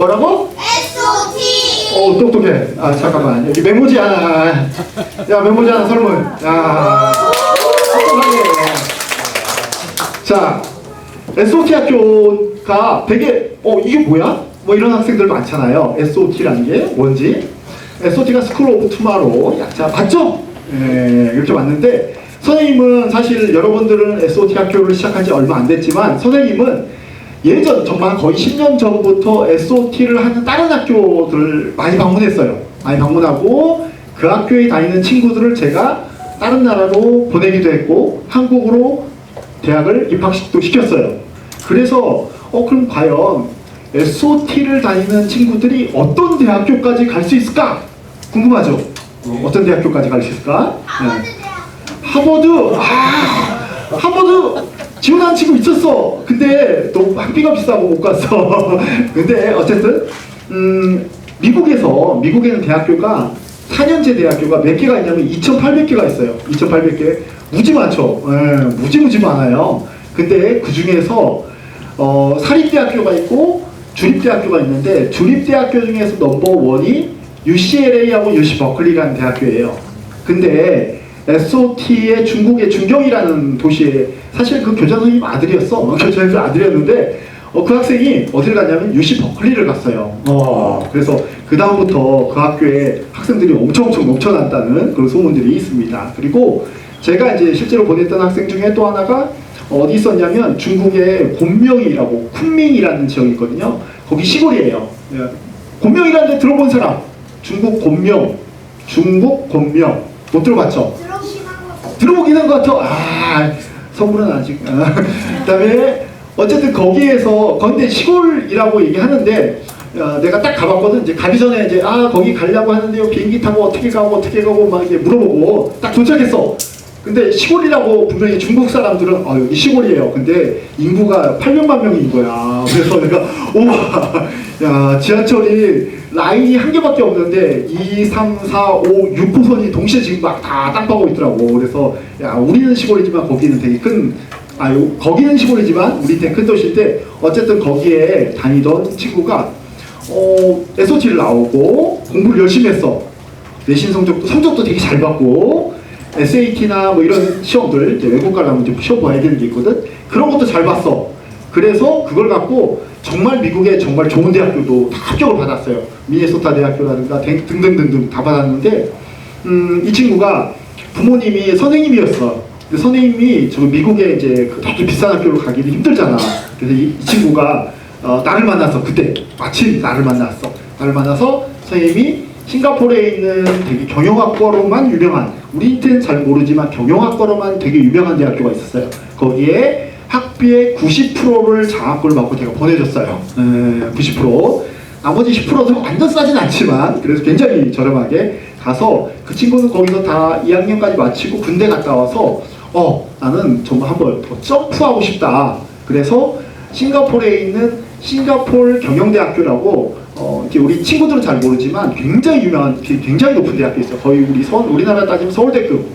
뭐라고? SOT. 똑똑해. 아, 잠깐만. 여기 메모지 하나. 야, 메모지 하나 설문. 야, 똑똑하네. 자, SOT 학교가 되게, 이게 뭐야? 뭐 이런 학생들 많잖아요. SOT라는 게 뭔지. SOT가 스쿨 오브 투마로우. 자, 맞죠? 예, 이렇게 맞는데, 선생님은 사실 여러분들은 SOT 학교를 시작한 지 얼마 안 됐지만, 선생님은 예전 정말 거의 10년 전부터 SOT를 하는 다른 학교들을 많이 방문했어요. 많이 방문하고 그 학교에 다니는 친구들을 제가 다른 나라로 보내기도 했고 한국으로 대학을 입학도 시켰어요. 그래서 그럼 과연 SOT를 다니는 친구들이 어떤 대학교까지 갈 수 있을까? 궁금하죠? 어떤 대학교까지 갈 수 있을까? 하버드. 하버드 지원한 친구 있었어. 근데 너무 학비가 비싸고 못 갔어. 근데 어쨌든 미국에는 대학교가 4년제 대학교가 몇 개가 있냐면 2,800개가 있어요. 2,800개. 무지 많죠. 무지 많아요. 근데 그 중에서 사립대학교가 있고 주립대학교가 있는데 주립대학교 중에서 넘버1이 UCLA하고 UC 버클리라는 대학교예요. 근데 SOT의 중국의 중경이라는 도시에 사실 그 교장 선생님 아들이었어. 교장 선생님 아들이었는데 그 학생이 어디를 갔냐면 UC 버클리를 갔어요. 그래서 그 다음부터 그 학교에 학생들이 엄청 넘쳐났다는 그런 소문들이 있습니다. 그리고 제가 이제 실제로 보냈던 학생 중에 또 하나가 어디 있었냐면 중국의 곤명이라고 쿤밍이라는 지역이 있거든요. 거기 시골이에요. 곤명이라는 데 들어본 사람? 중국 곤명 못 들어봤죠? 들어보긴 한 것 같아. 선물은 아직. 그 다음에 어쨌든 거기에서 근데 시골이라고 얘기하는데 내가 딱 가봤거든. 이제 가기 전에 이제 거기 가려고 하는데요. 비행기 타고 어떻게 가고 막 이렇게 물어보고 딱 도착했어. 근데 시골이라고 분명히 중국 사람들은 여기 시골이에요. 근데 인구가 800만 명인 거야. 그래서 내가 우와, 지하철이 라인이 한 개밖에 없는데 2, 3, 4, 5, 6호선이 동시에 지금 막 다 땅파고 있더라고. 그래서 우리는 시골이지만 거기는 되게 거기는 시골이지만 우리 되게 큰 도시인데 어쨌든 거기에 다니던 친구가 SOT를 나오고 공부를 열심히 했어. 내신 성적도 되게 잘 받고 SAT나 뭐 이런 시험들 이제 외국 가려면 이제 시험 봐야 되는 게 있거든. 그런 것도 잘 봤어. 그래서 그걸 갖고 정말 미국의 정말 좋은 대학교도 다 합격을 받았어요. 미네소타 대학교라든가 등등등등 다 받았는데 이 친구가 부모님이 선생님이었어. 근데 선생님이 저 미국에 이제 되게 비싼 학교로 가기도 힘들잖아. 그래서 이 친구가 나를 만났어. 그때 마침 나를 만나서 선생님이 싱가포르에 있는 되게 경영학과로만 유명한, 우리한테는 잘 모르지만 경영학과로만 되게 유명한 대학교가 있었어요. 거기에 학비의 90%를 장학금을 받고 제가 보내줬어요. 90%. 나머지 10%도 완전 싸진 않지만 그래서 굉장히 저렴하게 가서 그 친구는 거기서 다 2학년까지 마치고 군대 갔다 와서 나는 정말 한번 더 점프하고 싶다. 그래서 싱가포르에 있는 싱가포르 경영대학교라고 이제 우리 친구들은 잘 모르지만 굉장히 유명한, 굉장히 높은 대학교 있어요. 거의 우리나라 따지면 서울대급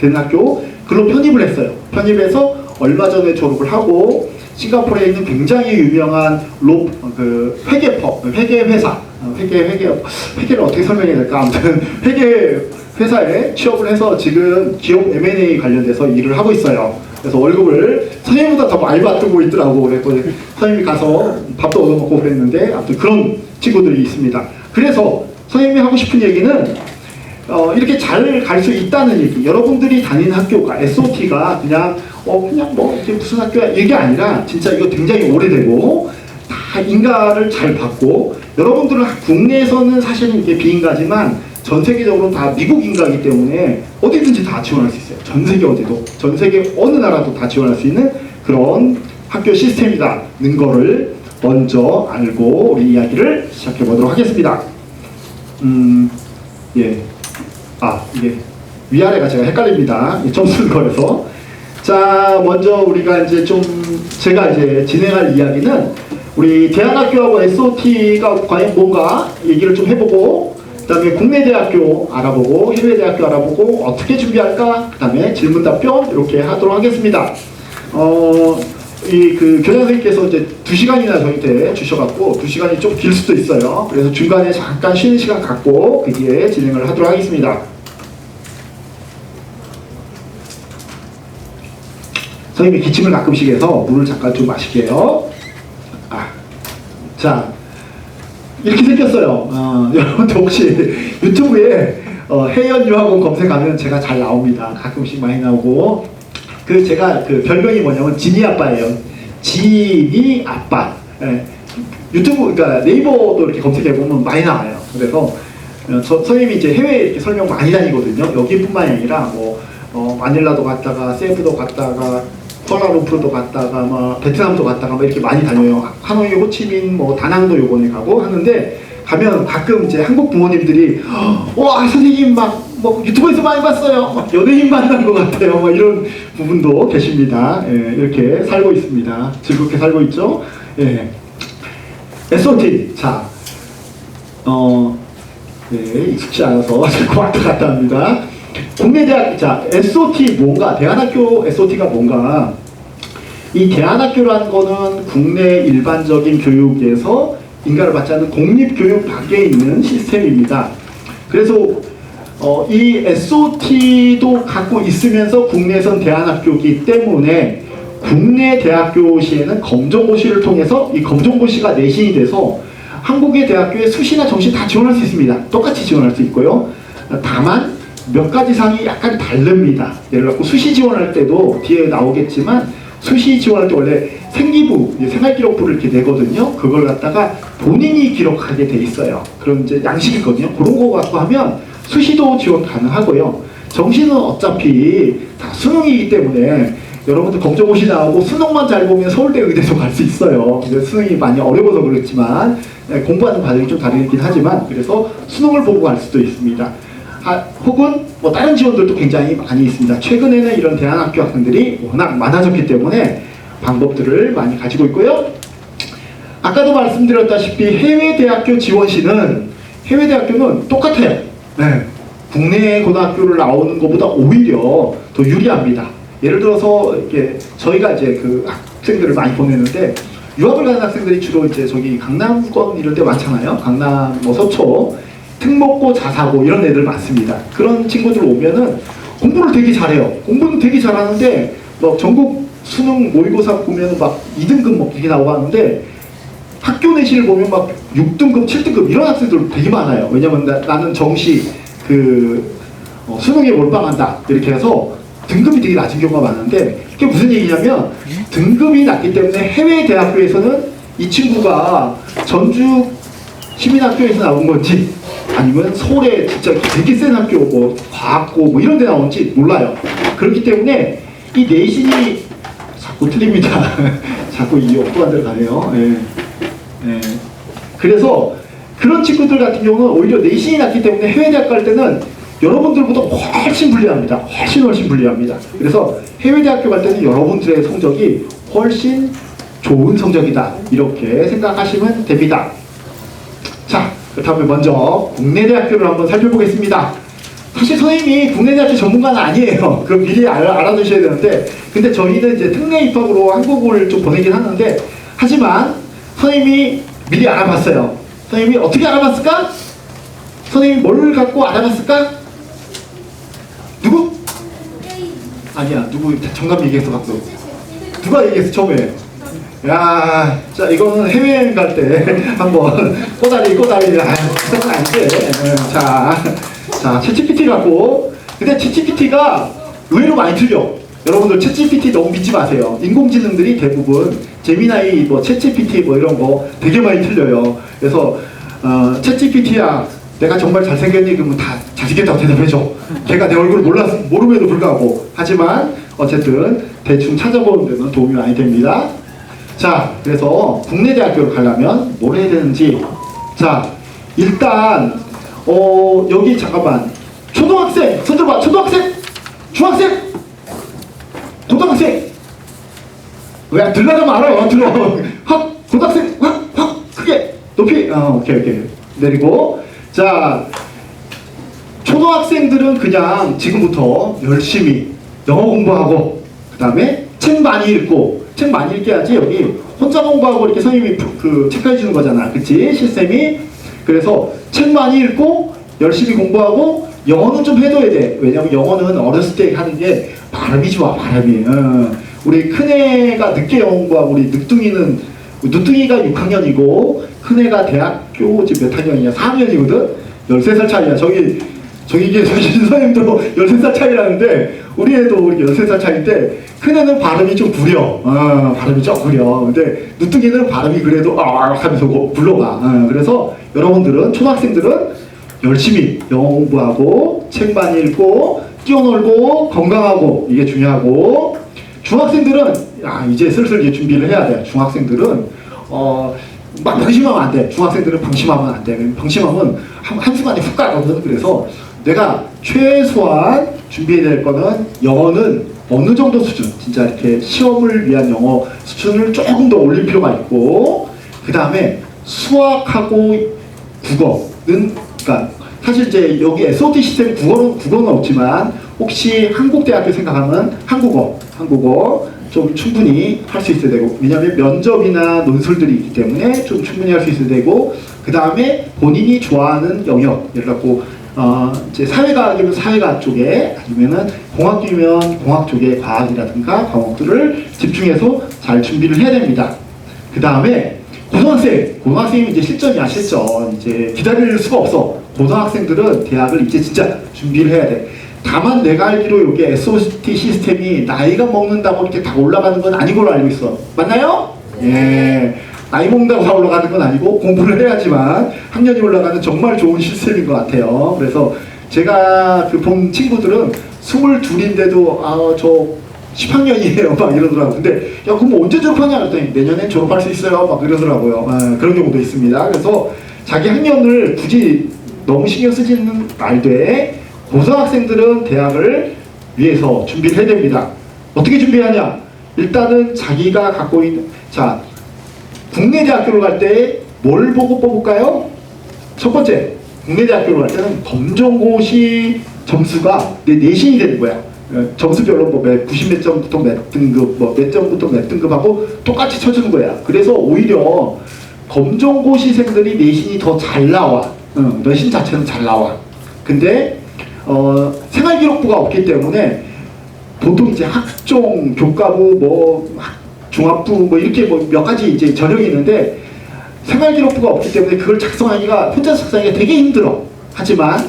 되는 학교. 글로 편입을 했어요. 편입해서 얼마 전에 졸업을 하고 싱가포르에 있는 굉장히 유명한 회계를 어떻게 설명해야 될까? 아무튼 회계 회사에 취업을 해서 지금 기업 M&A 관련돼서 일을 하고 있어요. 그래서 월급을 선생님보다 더 많이 받고 있더라고. 그래서 선생님이 가서 밥도 얻어먹고 그랬는데 아무튼 그런 친구들이 있습니다. 그래서 선생님이 하고 싶은 얘기는 이렇게 잘 갈 수 있다는 얘기. 여러분들이 다니는 학교가 SOT가 그냥 뭐 이게 무슨 학교야 이게 아니라 진짜 이거 굉장히 오래되고 다 인가를 잘 받고 여러분들은 국내에서는 사실은 이게 비인가지만 전 세계적으로 다 미국 인가이기 때문에 어디든지 다 지원할 수 있어요. 전 세계 어디도, 전 세계 어느 나라도 다 지원할 수 있는 그런 학교 시스템이다는 거를 먼저 알고 우리 이야기를 시작해 보도록 하겠습니다. 이게 위아래가 제가 헷갈립니다. 점수를 거려서. 자, 먼저 우리가 이제 제가 이제 진행할 이야기는 우리 대안학교하고 SOT가 과연 뭔가 얘기를 좀 해보고, 그 다음에 국내 대학교 알아보고 해외 대학교 알아보고 어떻게 준비할까, 그 다음에 질문 답변 이렇게 하도록 하겠습니다. 이 그 교장 선생님께서 이제 2시간이나 저희한테 주셔갖고 2시간이 좀 길 수도 있어요. 그래서 중간에 잠깐 쉬는 시간 갖고 그 뒤에 진행을 하도록 하겠습니다. 선생님이 기침을 가끔씩 해서 물을 잠깐 좀 마실게요. 자, 이렇게 생겼어요. 여러분들 혹시 유튜브에 해연유학원 검색하면 제가 잘 나옵니다. 가끔씩 많이 나오고. 제가 그 별명이 뭐냐면 지니 아빠예요. 지니 아빠. 예. 유튜브, 그러니까 네이버도 이렇게 검색해보면 많이 나와요. 그래서 선생님이 이제 해외에 이렇게 설명 많이 다니거든요. 여기뿐만이 아니라 마닐라도 갔다가 세부도 갔다가 쿠알라룸푸르도 갔다가 막 베트남도 갔다가 막 이렇게 많이 다녀요. 하노이, 호치민, 뭐 다낭도 요번에 가고 하는데 가면 가끔 이제 한국 부모님들이 와 선생님 막 뭐 유튜브에서 많이 봤어요. 막 연예인 만난 것 같아요. 막 이런 부분도 계십니다. 예, 이렇게 살고 있습니다. 즐겁게 살고 있죠. 예. SOT 자, 네, 익숙치 않아서 왔다 갔다 합니다. 국내 대학, 자, SOT 뭔가, 대안학교 SOT가 뭔가, 이 대안학교라는 거는 국내 일반적인 교육에서 인가를 받지 않는 공립교육 밖에 있는 시스템입니다. 그래서 이 SOT도 갖고 있으면서 국내선 대안학교이기 때문에 국내 대학교시에는 검정고시를 통해서 이 검정고시가 내신이 돼서 한국의 대학교에 수시나 정시 다 지원할 수 있습니다. 똑같이 지원할 수 있고요. 다만 몇 가지 사항이 약간 다릅니다. 예를 들어 수시 지원할 때도 뒤에 나오겠지만 수시 지원할 때 원래 생기부, 생활기록부를 이렇게 내거든요. 그걸 갖다가 본인이 기록하게 돼 있어요. 그럼 이제 양식이 있거든요. 그런 거 갖고 하면 수시도 지원 가능하고요. 정시는 어차피 다 수능이기 때문에 여러분들 검정고시 나오고 수능만 잘 보면 서울대 의대도 갈 수 있어요. 수능이 많이 어려워서 그렇지만 공부하는 과정이 좀 다르긴 하지만 그래서 수능을 보고 갈 수도 있습니다. 혹은 뭐 다른 지원들도 굉장히 많이 있습니다. 최근에는 이런 대안학교 학생들이 워낙 많아졌기 때문에 방법들을 많이 가지고 있고요. 아까도 말씀드렸다시피 해외대학교 지원시는 해외대학교는 똑같아요. 네. 국내 고등학교를 나오는 것보다 오히려 더 유리합니다. 예를 들어서 이렇게 저희가 이제 그 학생들을 많이 보내는데 유학을 가는 학생들이 주로 이제 저기 강남권 이런 데 많잖아요. 강남, 뭐 서초, 특목고, 자사고 이런 애들 많습니다. 그런 친구들 오면은 공부를 되게 잘해요. 공부는 되게 잘하는데 뭐 전국 수능 모의고사 보면은 막 2등급 뭐 이렇게 나오고 하는데 학교 내신을 보면 막 6등급, 7등급 이런 학생들 되게 많아요. 왜냐면 나는 정시 수능에 몰빵한다 이렇게 해서 등급이 되게 낮은 경우가 많은데 그게 무슨 얘기냐면 등급이 낮기 때문에 해외 대학교에서는 이 친구가 전주 시민학교에서 나온 건지 아니면 서울에 진짜 되게 센 학교 뭐 과학고 뭐 이런 데 나온지 몰라요. 그렇기 때문에 이 내신이 자꾸 틀립니다. 자꾸 이 엉뚱한 데로 가네요. 예. 예. 그래서 그런 친구들 같은 경우는 오히려 내신이 낮기 때문에 해외대학 갈 때는 여러분들보다 훨씬 불리합니다. 훨씬 불리합니다. 그래서 해외대학교 갈 때는 여러분들의 성적이 훨씬 좋은 성적이다. 이렇게 생각하시면 됩니다. 자, 그렇다면 먼저 국내 대학교를 한번 살펴보겠습니다. 사실 선생님이 국내 대학교 전문가는 아니에요. 그럼 미리 알아두셔야 되는데 근데 저희는 이제 특례 입학으로 한국을 좀 보내긴 하는데 하지만 선생님이 미리 알아봤어요. 선생님이 어떻게 알아봤을까? 선생님이 뭘 갖고 알아봤을까? 누구? 아니야, 누구 정답 얘기했어 박수. 누가 얘기했어 처음에? 야, 자 이거는 해외여행 갈 때 한번 꼬다리 그건 아닌데. 자 챗GPT 갖고 근데 챗GPT가 의외로 많이 틀려. 여러분들 챗GPT 너무 믿지 마세요. 인공지능들이 대부분 제미나이 뭐 챗GPT 뭐 이런 거 되게 많이 틀려요. 그래서 챗GPT야 내가 정말 잘생겼니? 그러면 다 잘생겼다고 대답해줘. 걔가 내 얼굴을 모름에도 불구하고. 하지만 어쨌든 대충 찾아보는 데는 도움이 많이 됩니다. 자, 그래서 국내 대학교를 가려면 뭘 해야 되는지. 자, 일단 여기 잠깐만 초등학생 손 들어봐. 초등학생, 중학생, 고등학생. 왜 들나가면 알아요. 들어. 확 고등학생 확 크게 높이. 오케이 내리고. 자, 초등학생들은 그냥 지금부터 열심히 영어 공부하고 그 다음에 책 많이 읽고 책 많이 읽게 하지. 여기 혼자 공부하고 이렇게 선생님이 그 체크해 주는 거잖아, 그치? 시스템이. 그래서 책 많이 읽고 열심히 공부하고 영어는 좀 해둬야 돼. 왜냐면 영어는 어렸을 때 하는 게 발음이 좋아, 발음이. 우리 큰애가 늦게 영어 공부하고 우리 늦둥이가 6학년이고 큰애가 대학교 지금 몇 학년이냐? 4학년이거든? 13살 차이야. 저기 이게 선생님도 13살 차이라는데 우리 애도 우리 13살 차이인데 큰애는 발음이 좀 구려. 발음이 좀 구려. 근데 늦둥이는 발음이 그래도 하면서 불러가. 그래서 여러분들은 초등학생들은 열심히 영어 공부하고 책 많이 읽고 뛰어놀고 건강하고 이게 중요하고 중학생들은 이제 슬슬 이제 준비를 해야 돼. 중학생들은 막 방심하면 안 돼. 중학생들은 방심하면 안 돼. 방심하면 한순간에 훅 가거든. 그래서 내가 최소한 준비해야 될 거는 영어는 어느 정도 수준, 진짜 이렇게 시험을 위한 영어 수준을 조금 더 올릴 필요가 있고, 그 다음에 수학하고 국어는, 그러니까 사실 이제 여기 SOT 시스템 국어는 없지만 혹시 한국대학교 생각하면 한국어 좀 충분히 할 수 있어야 되고, 왜냐하면 면접이나 논술들이 있기 때문에 좀 충분히 할 수 있어야 되고, 그 다음에 본인이 좋아하는 영역, 예를 들고 이제 사회과학이면 사회과학 쪽에, 아니면은 공학이면 공학 쪽에 과학이라든가 과목들을 집중해서 잘 준비를 해야 됩니다. 그 다음에 고등학생이 이제 실전이야, 실전. 이제 기다릴 수가 없어. 고등학생들은 대학을 이제 진짜 준비를 해야 돼. 다만 내가 알기로 이게 SOT 시스템이 나이가 먹는다고 이렇게 다 올라가는 건 아닌 걸로 알고 있어. 맞나요? 예. 나이 먹는다고 다 올라가는 건 아니고 공부를 해야지만 학년이 올라가는 정말 좋은 시스템인 것 같아요. 그래서 제가 그 본 친구들은 22인데도 저 10학년이에요 막 이러더라고요. 근데 야 그럼 언제 졸업하냐 그랬더니 내년엔 졸업할 수 있어요 막 이러더라고요. 그런 경우도 있습니다. 그래서 자기 학년을 굳이 너무 신경 쓰지는 말되 고등학생들은 대학을 위해서 준비를 해야 됩니다. 어떻게 준비하냐? 일단은 자기가 갖고 있는, 자, 국내 대학교를 갈 때 뭘 보고 뽑을까요? 첫 번째, 국내 대학교를 갈 때는 검정고시 점수가 내 내신이 되는 거야. 점수별로 뭐 90몇 점부터 몇 등급, 뭐 몇 점부터 몇 등급하고 똑같이 쳐주는 거야. 그래서 오히려 검정고시생들이 내신이 더 잘 나와. 내신 자체는 잘 나와. 근데 생활기록부가 없기 때문에 보통 이제 학종, 교과부, 뭐 종합부 뭐 이렇게 뭐 몇 가지 이제 전형이 있는데 생활기록부가 없기 때문에 그걸 작성하기가, 혼자 작성하기가 되게 힘들어. 하지만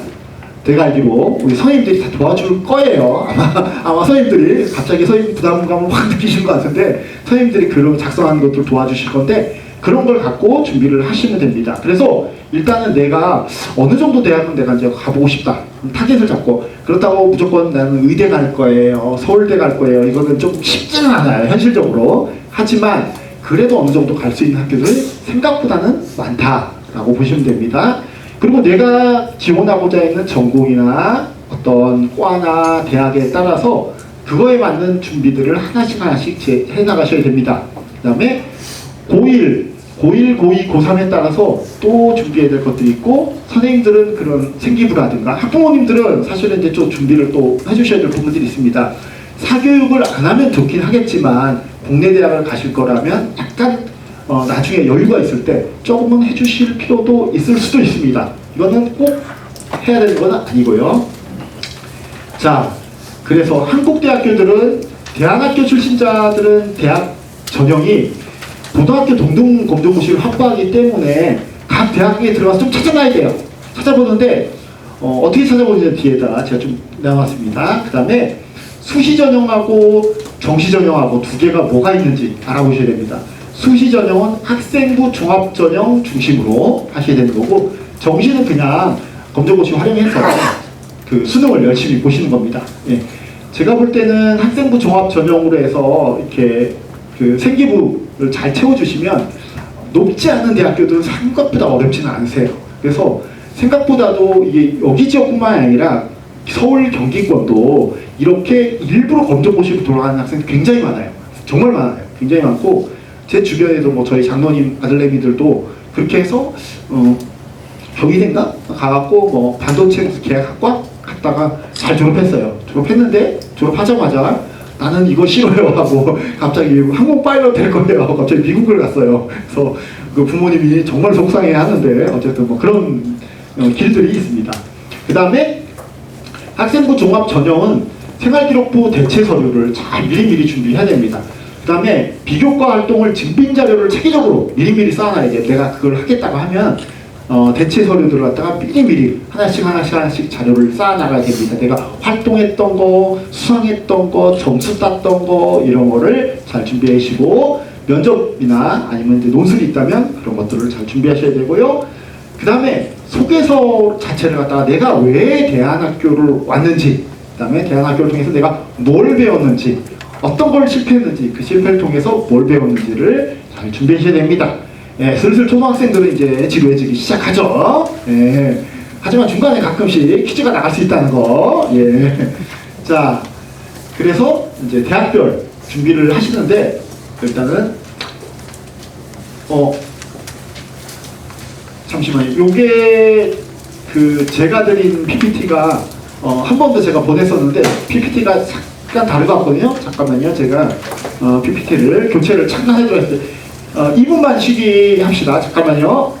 내가 알기로 우리 선생님들이 다 도와줄 거예요. 아마 선생님들이 갑자기 선생님 부담감을 확 느끼신 것 같은데 선생님들이 그런 작성하는 것들 도와주실 건데 그런 걸 갖고 준비를 하시면 됩니다. 그래서 일단은 내가 어느 정도 대학은 내가 이제 가보고 싶다. 타겟을 잡고, 그렇다고 무조건 나는 의대 갈 거예요, 서울대 갈 거예요, 이거는 조금 쉽지는 않아요, 현실적으로. 하지만 그래도 어느 정도 갈 수 있는 학교들 생각보다는 많다라고 보시면 됩니다. 그리고 내가 지원하고자 있는 전공이나 어떤 과나 대학에 따라서 그거에 맞는 준비들을 하나씩 해나가셔야 됩니다. 그 다음에 고1, 고2, 고3에 따라서 또 준비해야 될 것들이 있고, 선생님들은 그런 생기부라든가 학부모님들은 사실은 이제 좀 준비를 또 해주셔야 될 부분들이 있습니다. 사교육을 안 하면 좋긴 하겠지만 국내 대학을 가실 거라면 약간 나중에 여유가 있을 때 조금은 해주실 필요도 있을 수도 있습니다. 이거는 꼭 해야 되는 건 아니고요. 자, 그래서 한국 대학교들은, 대안학교 출신자들은 대학 전형이 고등학교 동등 검정고시를 확보하기 때문에 각 대학에 들어가서 좀 찾아봐야 돼요. 찾아보는데 어떻게 찾아보는지 뒤에다 제가 좀 내놨습니다. 그 다음에 수시 전형하고 정시 전형하고 두 개가 뭐가 있는지 알아보셔야 됩니다. 수시 전형은 학생부 종합 전형 중심으로 하셔야 되는 거고, 정시는 그냥 검정고시 활용해서 그 수능을 열심히 보시는 겁니다. 예. 제가 볼 때는 학생부 종합 전형으로 해서 이렇게 그 생기부를 잘 채워주시면 높지 않은 대학교들은 생각보다 어렵지는 않으세요. 그래서 생각보다도 이게 여기 지역뿐만 아니라 서울 경기권도 이렇게 일부러 검정고시로 돌아가는 학생이 굉장히 많아요. 정말 많아요. 굉장히 많고, 제 주변에도 뭐 저희 장로님 아들내미들도 그렇게 해서 경희대인가 가갖고 뭐 반도체 계약학과 갔다가 잘 졸업했어요. 졸업했는데 졸업하자마자 나는 이거 싫어요 하고 갑자기 항공 파일럿 될 거예요 하고 갑자기 미국을 갔어요. 그래서 그 부모님이 정말 속상해 하는데 어쨌든 뭐 그런 길들이 있습니다. 그 다음에 학생부 종합 전형은 생활기록부 대체 서류를 잘 미리미리 준비해야 됩니다. 그 다음에 비교과 활동을 증빙 자료를 체계적으로 미리미리 쌓아놔야 돼요. 내가 그걸 하겠다고 하면 대체 서류들을 갖다가 미리미리 하나씩 자료를 쌓아나가야 됩니다. 내가 활동했던 거, 수상했던 거, 점수 땄던 거 이런 거를 잘 준비하시고 면접이나 아니면 이제 논술이 있다면 그런 것들을 잘 준비하셔야 되고요. 그 다음에 소개서 자체를 갖다가 내가 왜 대안학교를 왔는지, 그 다음에 대안학교를 통해서 내가 뭘 배웠는지, 어떤 걸 실패했는지, 그 실패를 통해서 뭘 배웠는지를 잘 준비하셔야 됩니다. 예, 슬슬 초등학생들은 이제 지루해지기 시작하죠. 예, 하지만 중간에 가끔씩 퀴즈가 나갈 수 있다는 거. 예. 자, 그래서 이제 대학별 준비를 하시는데 일단은 잠시만요. 요게 그 제가 드린 PPT가 한 번 더 제가 보냈었는데 PPT가 약간 다른 것 같거든요. 잠깐만요. 제가 PPT를 교체를 잠깐 해줘야 돼. 2분만 쉬기 합시다. 잠깐만요.